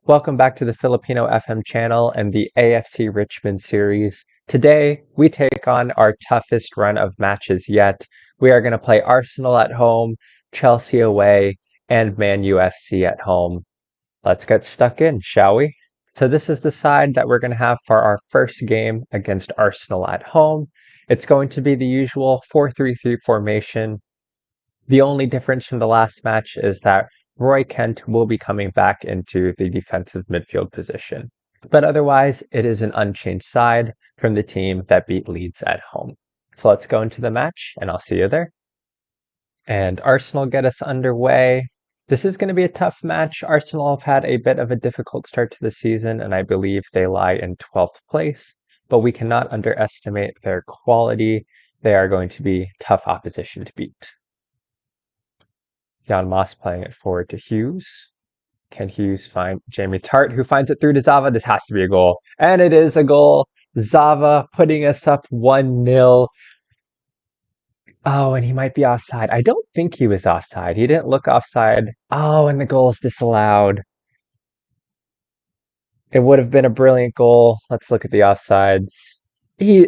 Welcome back to the Filipino FM channel and the AFC Richmond series. Today, we take on our toughest run of matches yet. We are going to play Arsenal at home, Chelsea away, and Man UFC at home. Let's get stuck in, shall we? So this is the side that we're going to have for our first game against Arsenal at home. It's going to be the usual 4-3-3 formation. The only difference from the last match is that Roy Kent will be coming back into the defensive midfield position. But otherwise, it is an unchanged side from the team that beat Leeds at home. So let's go into the match, and I'll see you there. And Arsenal get us underway. This is going to be a tough match. Arsenal have had a bit of a difficult start to the season, and I believe they lie in 12th place. But we cannot underestimate their quality. They are going to be tough opposition to beat. Jan Moss playing it forward to Hughes. Can Hughes find Jamie Tart, who finds it through to Zava? This has to be a goal. And it is a goal. Zava putting us up 1-0. Oh, and he might be offside. I don't think he was offside. He didn't look offside. Oh, and the goal's disallowed. It would have been a brilliant goal. Let's look at the offsides.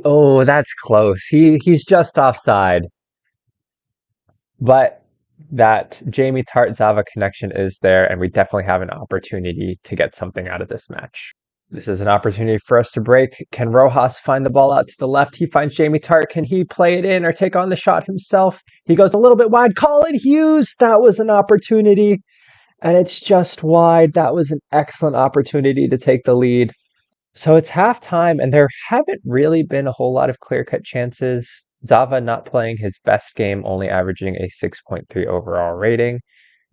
Oh, that's close. He's just offside. But that Jamie Tart Zava connection is there, and we definitely have an opportunity to get something out of this match. This is an opportunity for us to break. Can Rojas find the ball out to the left? He finds Jamie Tart. Can he play it in or take on the shot himself? He goes a little bit wide. Colin Hughes, that was an opportunity, and it's just wide. That was an excellent opportunity to take the lead. So it's halftime, and there haven't really been a whole lot of clear-cut chances. Zava not playing his best game, only averaging a 6.3 overall rating.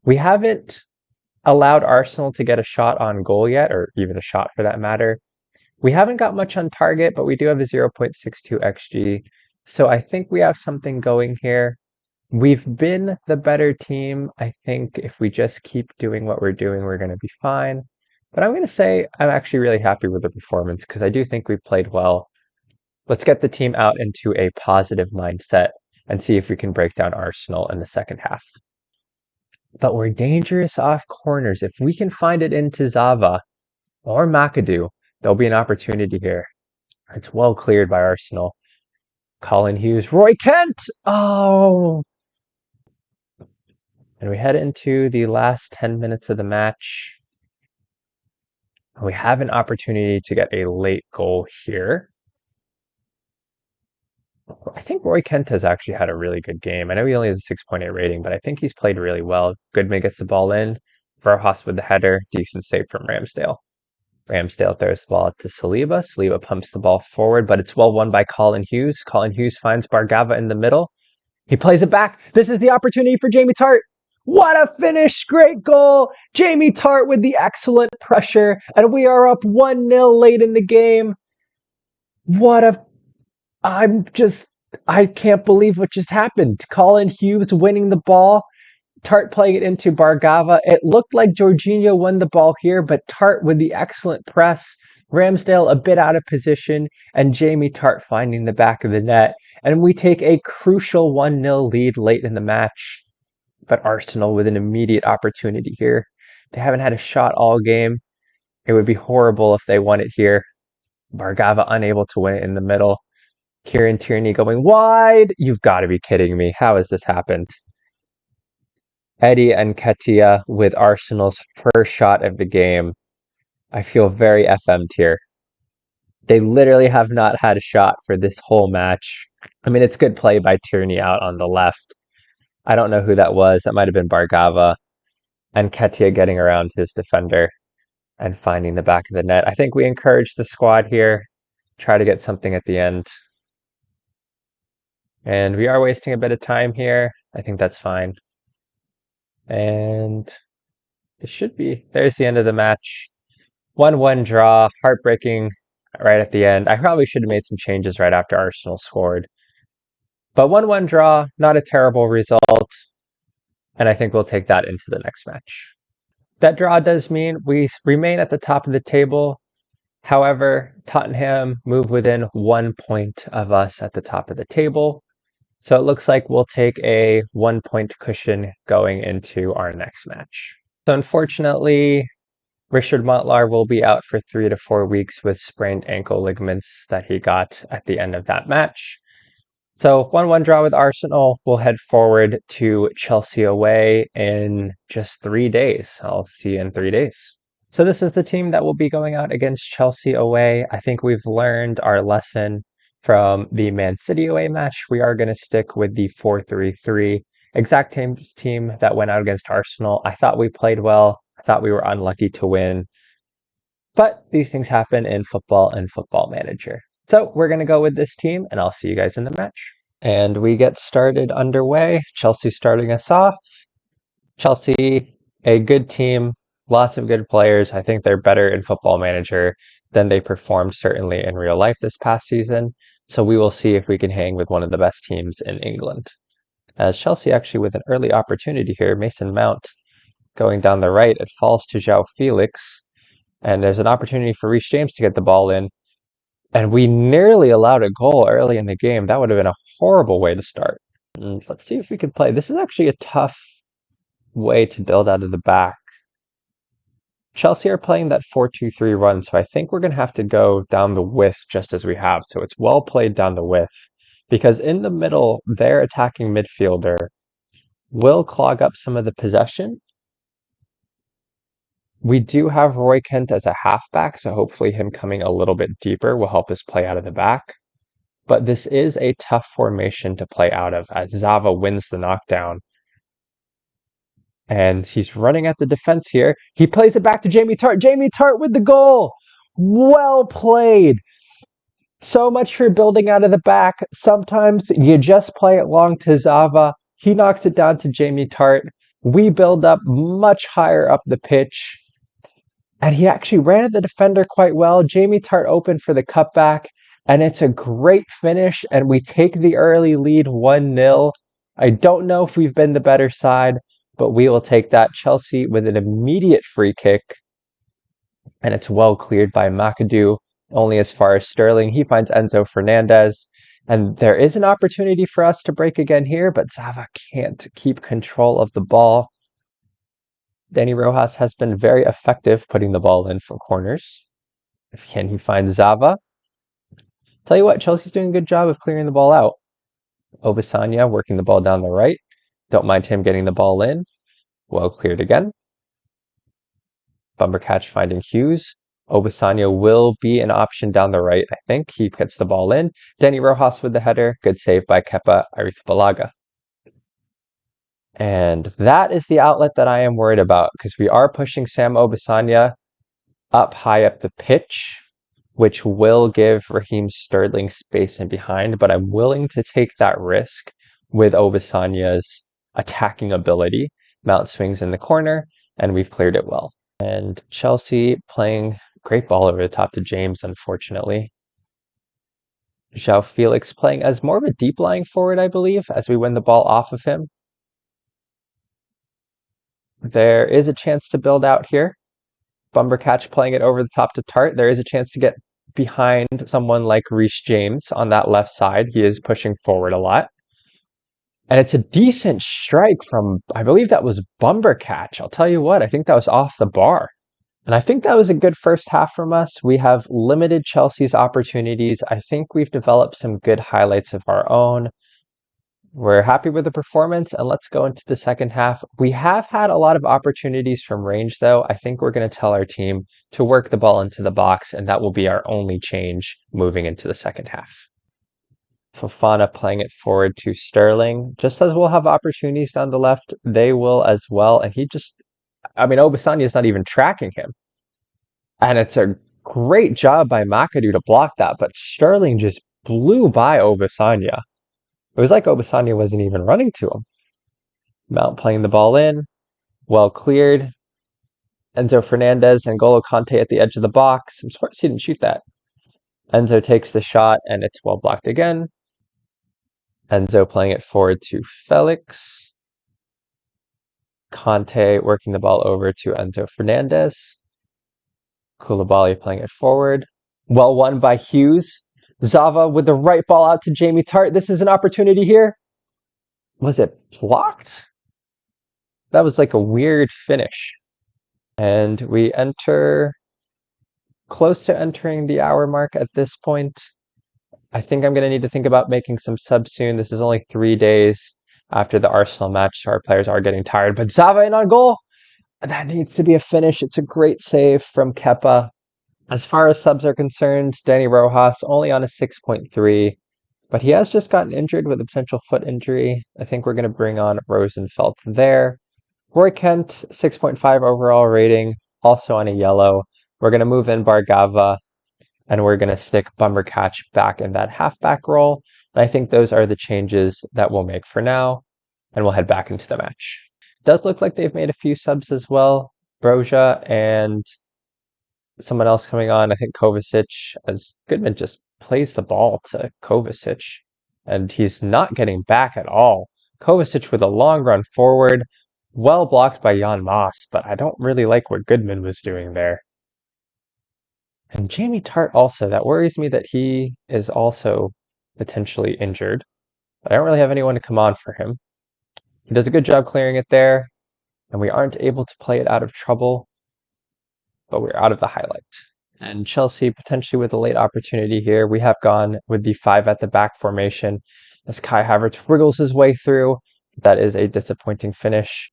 We haven't allowed Arsenal to get a shot on goal yet, or even a shot for that matter. We haven't got much on target, but we do have a 0.62 XG. So I think we have something going here. We've been the better team. I think if we just keep doing what we're doing, we're going to be fine. But I'm going to say I'm actually really happy with the performance because I do think we played well. Let's get the team out into a positive mindset and see if we can break down Arsenal in the second half. But we're dangerous off corners. If we can find it into Zava or McAdoo, there'll be an opportunity here. It's well cleared by Arsenal. Colin Hughes, Roy Kent! Oh! And we head into the last 10 minutes of the match. We have an opportunity to get a late goal here. I think Roy Kent has actually had a really good game. I know he only has a 6.8 rating, but I think he's played really well. Goodman gets the ball in. Verhoes with the header. Decent save from Ramsdale. Ramsdale throws the ball to Saliba. Saliba pumps the ball forward, but it's well won by Colin Hughes. Colin Hughes finds Bargava in the middle. He plays it back. This is the opportunity for Jamie Tart. What a finish! Great goal! Jamie Tart with the excellent pressure, and we are up 1-0 late in the game. I can't believe what just happened. Colin Hughes winning the ball, Tart playing it into Bargava. It looked like Jorginho won the ball here, but Tart with the excellent press, Ramsdale a bit out of position, and Jamie Tart finding the back of the net. And we take a crucial 1-0 lead late in the match. But Arsenal with an immediate opportunity here. They haven't had a shot all game. It would be horrible if they won it here. Bargava unable to win it in the middle. Kieran Tierney going wide. You've got to be kidding me. How has this happened? Eddie Nketiah with Arsenal's first shot of the game. I feel very FM'd here. They literally have not had a shot for this whole match. I mean, it's good play by Tierney out on the left. I don't know who that was. That might have been Bargava. And Nketiah getting around his defender and finding the back of the net. I think we encourage the squad here. Try to get something at the end. And we are wasting a bit of time here. I think that's fine. And it should be. There's the end of the match. 1-1 draw. Heartbreaking right at the end. I probably should have made some changes right after Arsenal scored. But 1-1 draw, not a terrible result. And I think we'll take that into the next match. That draw does mean we remain at the top of the table. However, Tottenham move within 1 point of us at the top of the table. So it looks like we'll take a 1 point cushion going into our next match. So unfortunately, Richard Montlar will be out for 3 to 4 weeks with sprained ankle ligaments that he got at the end of that match. So 1-1 draw with Arsenal. We'll head forward to Chelsea away in just 3 days. I'll see you in 3 days. So this is the team that will be going out against Chelsea away. I think we've learned our lesson from the Man City away match. We are going to stick with the 4-3-3 exact team that went out against Arsenal. I thought we played well. I thought we were unlucky to win. But these things happen in football and Football Manager. So we're going to go with this team, and I'll see you guys in the match. And we get started underway. Chelsea starting us off. Chelsea, a good team, lots of good players. I think they're better in Football Manager than they performed certainly in real life this past season. So we will see if we can hang with one of the best teams in England. As Chelsea actually with an early opportunity here, Mason Mount going down the right, it falls to João Felix. And there's an opportunity for Reece James to get the ball in. And we nearly allowed a goal early in the game. That would have been a horrible way to start. And let's see if we can play. This is actually a tough way to build out of the back. Chelsea are playing that 4-2-3 run, so I think we're going to have to go down the width just as we have. So it's well played down the width. Because in the middle, their attacking midfielder will clog up some of the possession. We do have Roy Kent as a halfback, so hopefully him coming a little bit deeper will help us play out of the back. But this is a tough formation to play out of as Zava wins the knockdown. And he's running at the defense here. He plays it back to Jamie Tartt. Jamie Tartt with the goal! Well played! So much for building out of the back. Sometimes you just play it long to Zava. He knocks it down to Jamie Tartt. We build up much higher up the pitch. And he actually ran at the defender quite well. Jamie Tartt opened for the cutback. And it's a great finish. And we take the early lead 1-0. I don't know if we've been the better side, but we will take that. Chelsea with an immediate free kick. And it's well cleared by McAdoo, only as far as Sterling. He finds Enzo Fernandez. And there is an opportunity for us to break again here, but Zava can't keep control of the ball. Danny Rojas has been very effective putting the ball in from corners. Can he find Zava? Tell you what, Chelsea's doing a good job of clearing the ball out. Obisanya working the ball down the right. Don't mind him getting the ball in. Well cleared again. Bumper catch finding Hughes. Obisanya will be an option down the right, I think. He gets the ball in. Danny Rojas with the header. Good save by Kepa Arrizabalaga. And that is the outlet that I am worried about because we are pushing Sam Obisanya up high up the pitch, which will give Raheem Sterling space in behind, but I'm willing to take that risk with Obisanya's attacking ability. Mount swings in the corner, and we've cleared it well. And Chelsea playing great ball over the top to James, unfortunately. João Felix playing as more of a deep lying forward, I believe, as we win the ball off of him. There is a chance to build out here. Bumbercatch playing it over the top to Tart. There is a chance to get behind someone like Reece James on that left side. He is pushing forward a lot. And it's a decent strike from, I believe that was Bumbercatch. I'll tell you what, I think that was off the bar. And I think that was a good first half from us. We have limited Chelsea's opportunities. I think we've developed some good highlights of our own. We're happy with the performance, and let's go into the second half. We have had a lot of opportunities from range, though. I think we're going to tell our team to work the ball into the box, and that will be our only change moving into the second half. Fofana playing it forward to Sterling. Just as we'll have opportunities down the left, they will as well. And Obisanya is not even tracking him. And it's a great job by McAdoo to block that, but Sterling just blew by Obisanya. It was like Obisanya wasn't even running to him. Mount playing the ball in. Well cleared. Enzo Fernandez and N'Golo Kante at the edge of the box. I'm surprised he didn't shoot that. Enzo takes the shot and it's well blocked again. Enzo playing it forward to Felix. Kante working the ball over to Enzo Fernandez. Koulibaly playing it forward. Well won by Hughes. Zava with the right ball out to Jamie Tartt. This is an opportunity here. Was it blocked? That was like a weird finish. And we enter close to entering the hour mark at this point. I think I'm going to need to think about making some subs soon. This is only 3 days after the Arsenal match, so our players are getting tired. But Zava in on goal! That needs to be a finish. It's a great save from Kepa. As far as subs are concerned, Danny Rojas only on a 6.3, but he has just gotten injured with a potential foot injury. I think we're going to bring on Rosenfeld there. Roy Kent, 6.5 overall rating, also on a yellow. We're going to move in Bargava, and we're going to stick Bumbercatch back in that halfback role. And I think those are the changes that we'll make for now, and we'll head back into the match. Does look like they've made a few subs as well. Broja and someone else coming on, I think Kovacic, as Goodman just plays the ball to Kovacic, and he's not getting back at all. Kovacic with a long run forward, well blocked by Jan Maas, but I don't really like what Goodman was doing there. And Jamie Tart also, that worries me that he is also potentially injured, but I don't really have anyone to come on for him. He does a good job clearing it there, and we aren't able to play it out of trouble, but we're out of the highlight. And Chelsea potentially with a late opportunity here. We have gone with the 5 at the back formation as Kai Havertz wriggles his way through. That is a disappointing finish.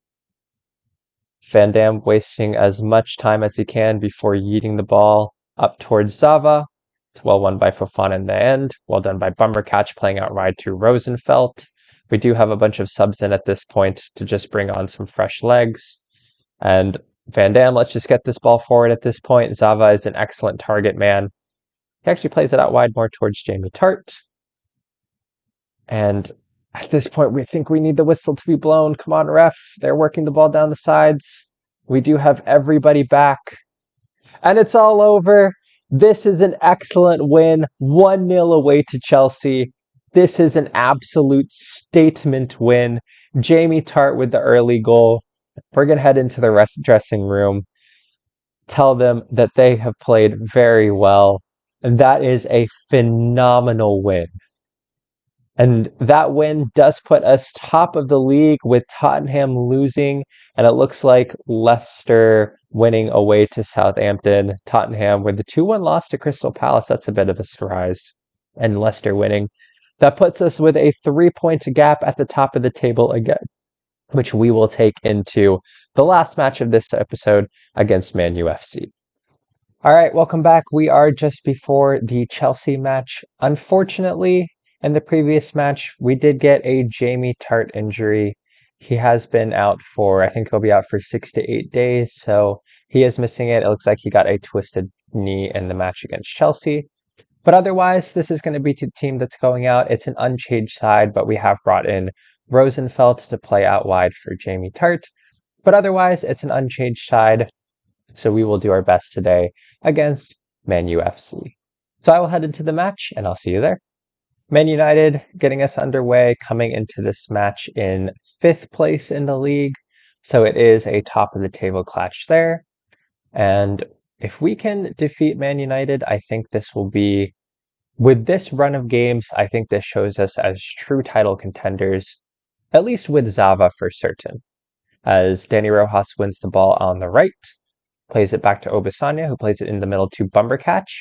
Van Dam wasting as much time as he can before yeeting the ball up towards Zava. It's well won by Fofana in the end. Well done by Bumbercatch playing out wide to Rosenfeld. We do have a bunch of subs in at this point to just bring on some fresh legs. And Van Dam, let's just get this ball forward at this point. Zava is an excellent target man. He actually plays it out wide more towards Jamie Tart. And at this point, we think we need the whistle to be blown. Come on, ref. They're working the ball down the sides. We do have everybody back. And it's all over. This is an excellent win. 1-0 away to Chelsea. This is an absolute statement win. Jamie Tart with the early goal. We're going to head into the dressing room. Tell them that they have played very well. And that is a phenomenal win. And that win does put us top of the league with Tottenham losing, and it looks like Leicester winning away to Southampton. Tottenham with the 2-1 loss to Crystal Palace, that's a bit of a surprise. And Leicester winning. That puts us with a 3-point gap at the top of the table again, which we will take into the last match of this episode against Man UFC. All right, welcome back. We are just before the Chelsea match. Unfortunately, in the previous match, we did get a Jamie Tart injury. He has been out for, I think he'll be out for 6 to 8 days, so he is missing it. It looks like he got a twisted knee in the match against Chelsea. But otherwise, this is going to be the team that's going out. It's an unchanged side, but we have brought in Rosenfeld to play out wide for Jamie Tart. But otherwise, it's an unchanged side, so we will do our best today against Man UFC. So I will head into the match, and I'll see you there. Man United getting us underway, coming into this match in 5th place in the league. So it is a top of the table clash there. And if we can defeat Man United, I think this will be, with this run of games, I think this shows us as true title contenders, at least with Zava for certain. As Danny Rojas wins the ball on the right, plays it back to Obisanya, who plays it in the middle to Bumbercatch.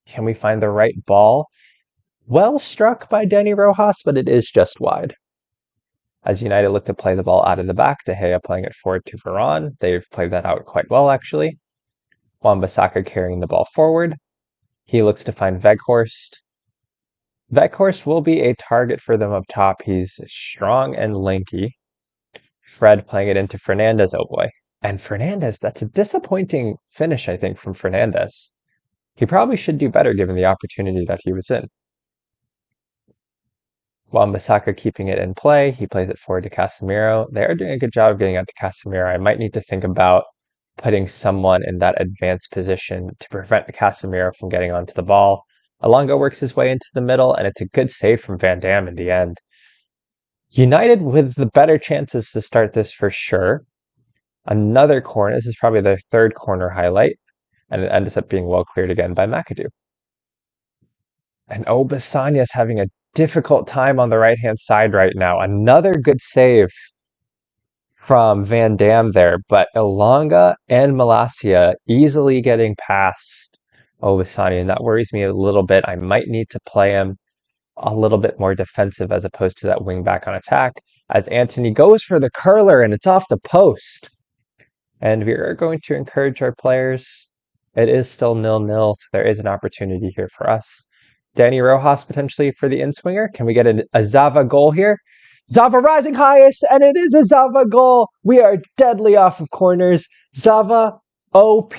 Can we find the right ball? Well struck by Danny Rojas, but it is just wide. As United look to play the ball out of the back, De Gea playing it forward to Varane. They've played that out quite well, actually. Wan-Bissaka carrying the ball forward. He looks to find Weghorst. Weghorst will be a target for them up top. He's strong and lanky. Fred playing it into Fernandez, oh boy. And Fernandez, that's a disappointing finish, I think, from Fernandez. He probably should do better given the opportunity that he was in. Wan-Bissaka keeping it in play. He plays it forward to Casemiro. They are doing a good job of getting out to Casemiro. I might need to think about putting someone in that advanced position to prevent Casemiro from getting onto the ball. Alongo works his way into the middle, and it's a good save from Van Dam in the end. United with the better chances to start this for sure. Another corner. This is probably their 3rd corner highlight, and it ends up being well cleared again by McAdoo. And Obisanya is having a difficult time on the right-hand side right now. Another good save from Van Dam there, but Elanga and Malacia easily getting past Obasani, and that worries me a little bit. I might need to play him a little bit more defensive as opposed to that wing back on attack, as Anthony goes for the curler and it's off the post. And we are going to encourage our players. It is still 0-0, so there is an opportunity here for us. Danny Rojas potentially for the in-swinger. Can we get a Zava goal here? Zava rising highest, and it is a Zava goal. We are deadly off of corners. Zava, OP.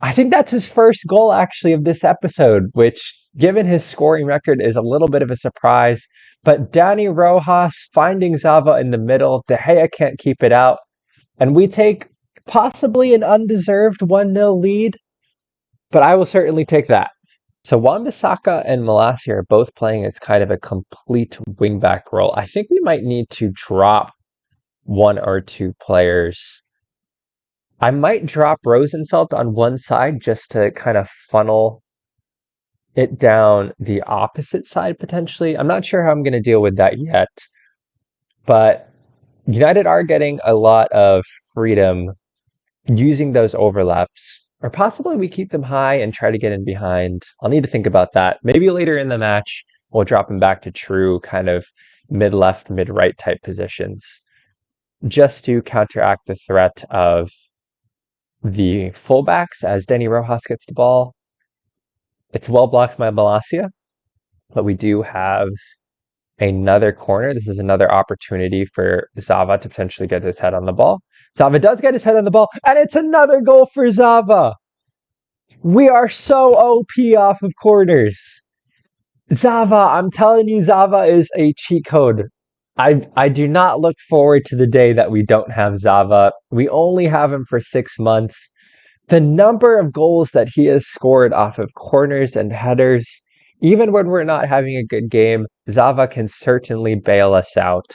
I think that's his first goal actually of this episode, which given his scoring record is a little bit of a surprise. But Danny Rojas finding Zava in the middle. De Gea can't keep it out. And we take possibly an undeserved 1-0 lead, but I will certainly take that. So Wan-Bissaka and Malacia are both playing as kind of a complete wingback role. I think we might need to drop one or two players. I might drop Rosenfeld on one side just to kind of funnel it down the opposite side potentially. I'm not sure how I'm going to deal with that yet, but United are getting a lot of freedom using those overlaps. Or possibly we keep them high and try to get in behind. I'll need to think about that. Maybe later in the match, we'll drop him back to true kind of mid-left, mid-right type positions, just to counteract the threat of the fullbacks as Danny Rojas gets the ball. It's well blocked by Malacia, but we do have another corner. This is another opportunity for Zava to potentially get his head on the ball. Zava does get his head on the ball, and it's another goal for Zava. We are so OP off of corners. Zava, I'm telling you, Zava is a cheat code. I do not look forward to the day that we don't have Zava. We only have him for 6 months. The number of goals that he has scored off of corners and headers, even when we're not having a good game, Zava can certainly bail us out.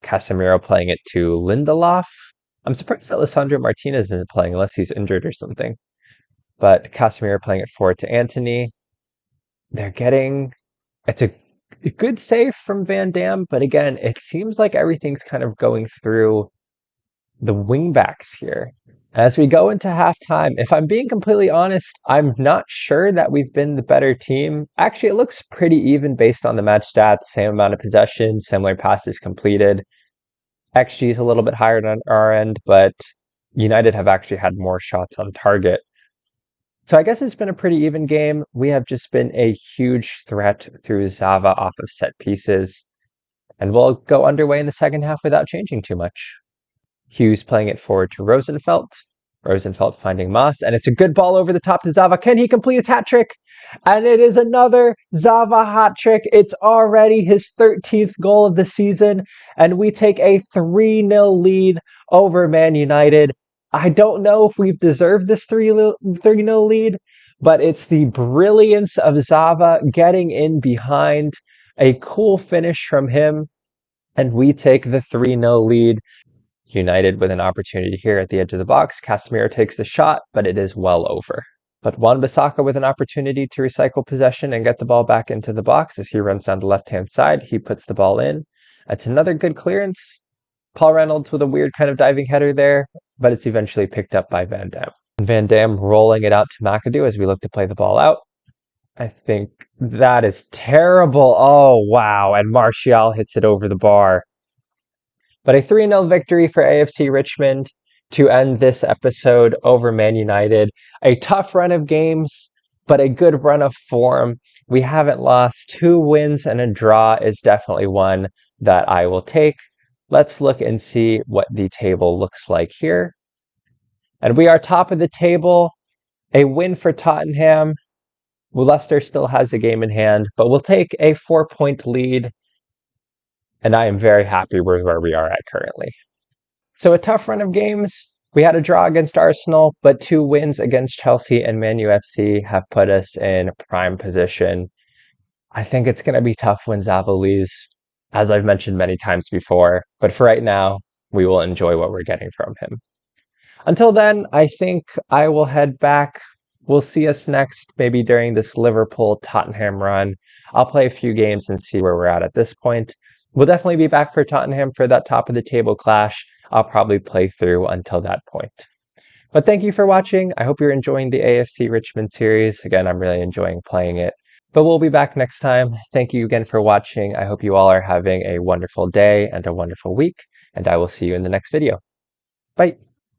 Casemiro playing it to Lindelof. I'm surprised that Lisandro Martinez isn't playing unless he's injured or something. But Casemiro playing it forward to Anthony. It's a good save from Van Dam, but again, it seems like everything's kind of going through the wingbacks here. As we go into halftime, if I'm being completely honest, I'm not sure that we've been the better team. Actually, it looks pretty even based on the match stats. Same amount of possession, similar passes completed. XG is a little bit higher on our end, but United have actually had more shots on target. So I guess it's been a pretty even game. We have just been a huge threat through Zava off of set pieces. And we'll go underway in the second half without changing too much. Hughes playing it forward to Rosenfeld. Rosenfeld finding Moss, and it's a good ball over the top to Zava. Can he complete his hat trick? And it is another Zava hat trick. It's already his 13th goal of the season, and we take a 3-0 lead over Man United. I don't know if we've deserved this 3-0 lead, but it's the brilliance of Zava getting in behind, a cool finish from him, and we take the 3-0 lead. United with an opportunity here at the edge of the box. Casemiro takes the shot, but it is well over. But Wan-Bissaka with an opportunity to recycle possession and get the ball back into the box as he runs down the left-hand side. He puts the ball in. It's another good clearance. Paul Reynolds with a weird kind of diving header there, but it's eventually picked up by Van Dam. Van Dam rolling it out to McAdoo as we look to play the ball out. I think that is terrible. Oh, wow. And Martial hits it over the bar. But a 3-0 victory for AFC Richmond to end this episode over Man United. A tough run of games, but a good run of form. We haven't lost. 2 wins and a draw is definitely one that I will take. Let's look and see what the table looks like here. And we are top of the table. A win for Tottenham. Leicester still has a game in hand, but we'll take a 4-point lead. And I am very happy with where we are at currently. So a tough run of games. We had a draw against Arsenal, but 2 wins against Chelsea and Man U FC have put us in prime position. I think it's going to be tough when Zava leaves, as I've mentioned many times before. But for right now, we will enjoy what we're getting from him. Until then, I think I will head back. We'll see us next, maybe during this Liverpool-Tottenham run. I'll play a few games and see where we're at this point. We'll definitely be back for Tottenham for that top of the table clash. I'll probably play through until that point. But thank you for watching. I hope you're enjoying the AFC Richmond series. Again, I'm really enjoying playing it. But we'll be back next time. Thank you again for watching. I hope you all are having a wonderful day and a wonderful week, and I will see you in the next video. Bye.